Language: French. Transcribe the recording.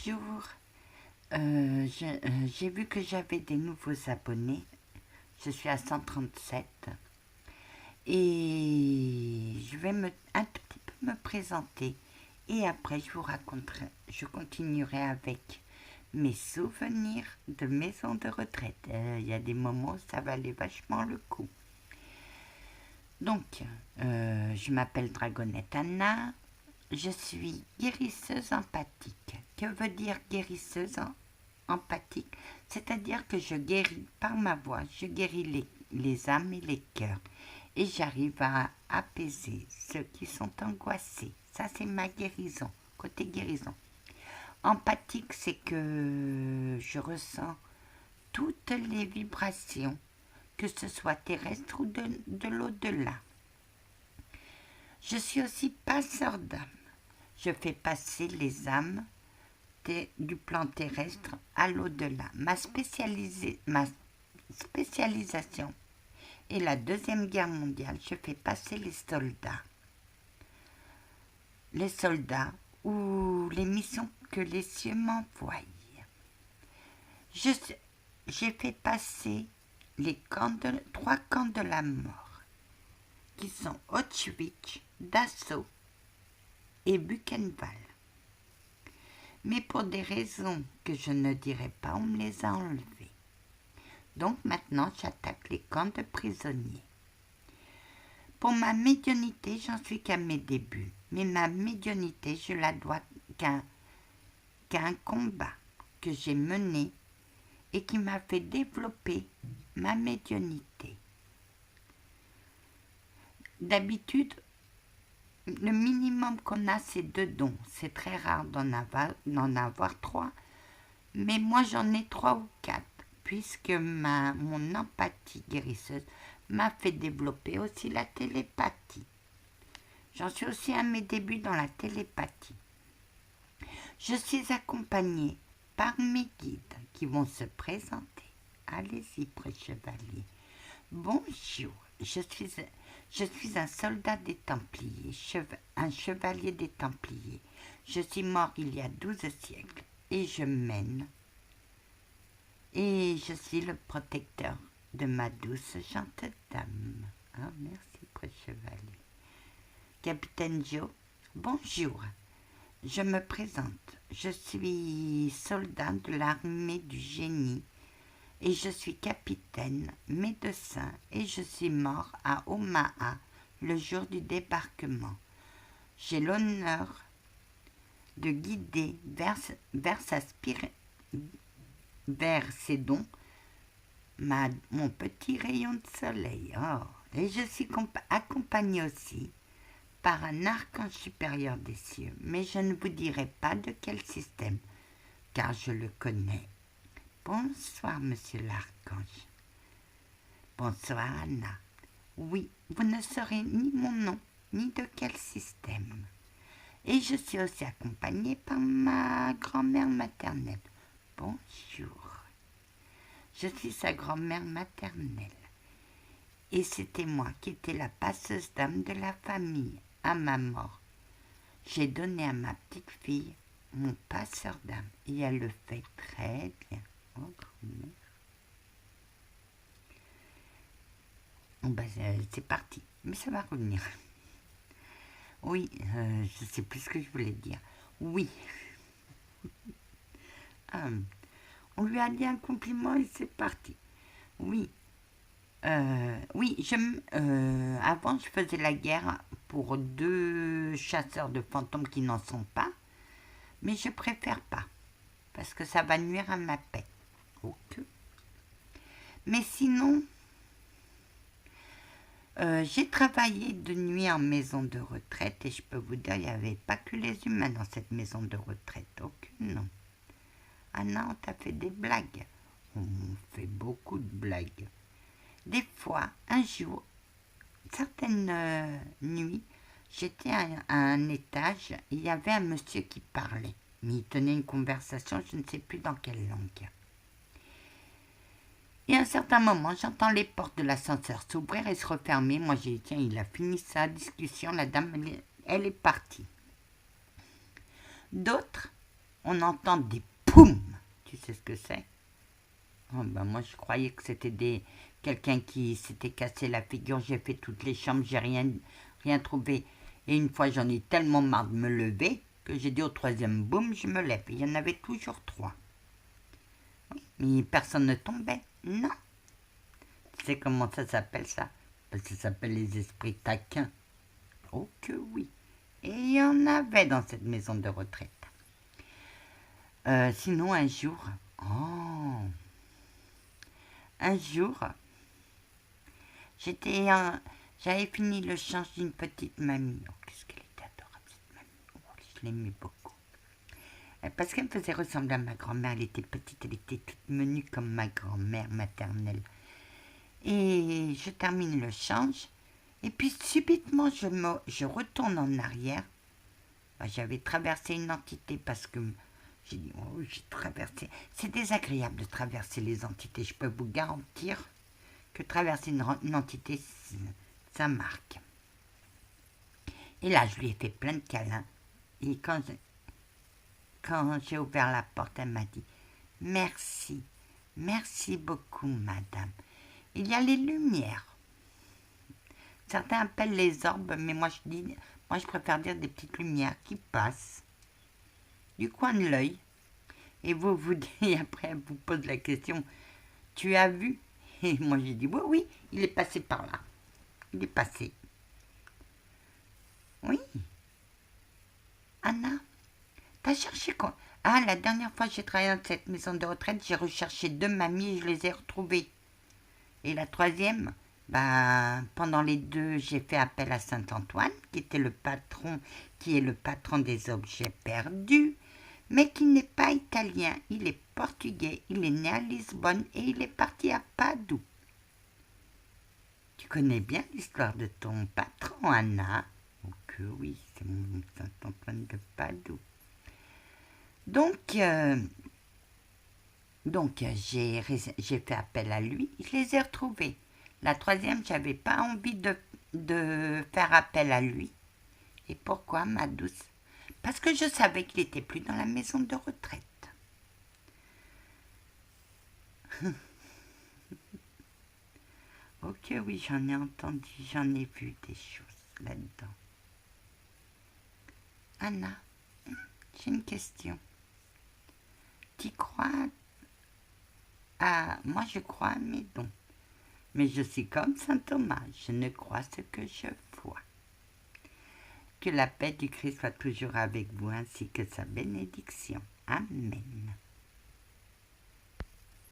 Bonjour, j'ai vu que j'avais des nouveaux abonnés, je suis à 137 et je vais un tout petit peu me présenter et après je continuerai avec mes souvenirs de maison de retraite. Il y a des moments où ça valait vachement le coup. Donc, je m'appelle Dragonette Anna. Je suis guérisseuse empathique. Que veut dire guérisseuse empathique? C'est-à-dire que je guéris par ma voix, je guéris les âmes et les cœurs. Et j'arrive à apaiser ceux qui sont angoissés. Ça, c'est ma guérison, côté guérison. Empathique, c'est que je ressens toutes les vibrations, que ce soit terrestre ou de l'au-delà. Je suis aussi passeur d'âme. Je fais passer les âmes du plan terrestre à l'au-delà. Ma spécialisation est la Deuxième Guerre mondiale. Je fais passer les soldats. Les soldats ou les missions que les cieux m'envoient. J'ai fait passer trois camps de la mort, qui sont Auschwitz, Dachau et Buchenwald. Mais pour des raisons que je ne dirai pas, on me les a enlevés. Donc maintenant, j'attaque les camps de prisonniers. Pour ma médiumnité, j'en suis qu'à mes débuts. Mais ma médiumnité, je la dois qu'à un combat que j'ai mené et qui m'a fait développer ma médiumnité. D'habitude, le minimum qu'on a, c'est 2 dons. C'est très rare d'en avoir 3. Mais moi, j'en ai 3 ou 4, puisque mon empathie guérisseuse m'a fait développer aussi la télépathie. J'en suis aussi à mes débuts dans la télépathie. Je suis accompagnée par mes guides qui vont se présenter. Allez-y, pré-chevalier. Bonjour, je suis un soldat des Templiers, un chevalier des Templiers. Je suis mort il y a 12 siècles et je mène. Et je suis le protecteur de ma douce gente dame. Ah, merci, pré-chevalier. Capitaine Joe, bonjour. Je me présente. Je suis soldat de l'armée du génie et je suis capitaine, médecin et je suis mort à Omaha le jour du débarquement. J'ai l'honneur de guider vers ses dons mon petit rayon de soleil. Oh. Et je suis accompagnée aussi par un archange supérieur des cieux, mais je ne vous dirai pas de quel système, car je le connais. Bonsoir, monsieur l'archange. Bonsoir, Anna. Oui, vous ne saurez ni mon nom, ni de quel système. Et je suis aussi accompagnée par ma grand-mère maternelle. Bonjour. Je suis sa grand-mère maternelle. Et c'était moi qui étais la passeuse d'âme de la famille. À ma mort, j'ai donné à ma petite fille mon passeur d'âme. Et elle le fait très bien. Oh, grand-mère. Oh, ben, c'est parti. Mais ça va revenir. Oui, je sais plus ce que je voulais dire. Oui. On lui a dit un compliment et c'est parti. Oui. Oui, avant je faisais la guerre pour 2 chasseurs de fantômes qui n'en sont pas, mais je préfère pas, parce que ça va nuire à ma paix. Ok. Mais sinon, j'ai travaillé de nuit en maison de retraite et je peux vous dire, il n'y avait pas que les humains dans cette maison de retraite, aucune, non. Ah non, t'as fait des blagues. On fait beaucoup de blagues. Des fois, un jour, certaines nuits, j'étais à un étage et il y avait un monsieur qui parlait. Mais il tenait une conversation, je ne sais plus dans quelle langue. Et à un certain moment, j'entends les portes de l'ascenseur s'ouvrir et se refermer. Moi, j'ai dit, tiens, il a fini sa discussion, la dame, elle est partie. D'autres on entend des poum. Tu sais ce que c'est? Oh, ben moi, je croyais que c'était quelqu'un qui s'était cassé la figure. J'ai fait toutes les chambres, j'ai rien trouvé. Et une fois, j'en ai tellement marre de me lever que j'ai dit au troisième boum, je me lève. Il y en avait toujours 3. Mais personne ne tombait. Non. Tu sais comment ça s'appelle ça? Parce que ça s'appelle les esprits taquins. Oh que oui. Et il y en avait dans cette maison de retraite. Sinon, un jour... Oh, un jour, j'avais fini le change d'une petite mamie. Oh, qu'est-ce qu'elle était adorable, cette mamie. Oh, je l'aimais beaucoup. Parce qu'elle me faisait ressembler à ma grand-mère. Elle était petite, elle était toute menue comme ma grand-mère maternelle. Et je termine le change. Et puis subitement, je retourne en arrière. J'avais traversé une entité parce que j'ai dit, oh, j'ai traversé. C'est désagréable de traverser les entités. Je peux vous garantir que traverser une entité, ça marque. Et là, je lui ai fait plein de câlins. Et quand j'ai ouvert la porte, elle m'a dit, merci, merci beaucoup, madame. Il y a les lumières. Certains appellent les orbes, mais moi je préfère dire des petites lumières qui passent du coin de l'œil. Et vous dites, après, elle vous pose la question, tu as vu? Et moi j'ai dit, oui, oui, il est passé par là. Il est passé. Oui. Anna, t'as cherché quoi? Ah, la dernière fois que j'ai travaillé dans cette maison de retraite, j'ai recherché 2 mamies et je les ai retrouvées. Et la troisième, pendant les 2, j'ai fait appel à Saint-Antoine, qui est le patron des objets perdus, mais qui n'est pas italien, il est portugais, il est né à Lisbonne et il est parti à Padoue. Tu connais bien l'histoire de ton patron, Anna? Oh que oui, c'est mon Saint-Antoine de Padoue. Donc j'ai fait appel à lui, je les ai retrouvés. La troisième, j'avais pas envie de faire appel à lui. Et pourquoi, ma douce? Parce que je savais qu'il n'était plus dans la maison de retraite. Ok, oui, j'en ai entendu, j'en ai vu des choses là-dedans. Anna, j'ai une question. Tu crois à... Moi, je crois à mes dons. Mais je suis comme saint Thomas, je ne crois ce que je vois. Que la paix du Christ soit toujours avec vous ainsi que sa bénédiction. Amen.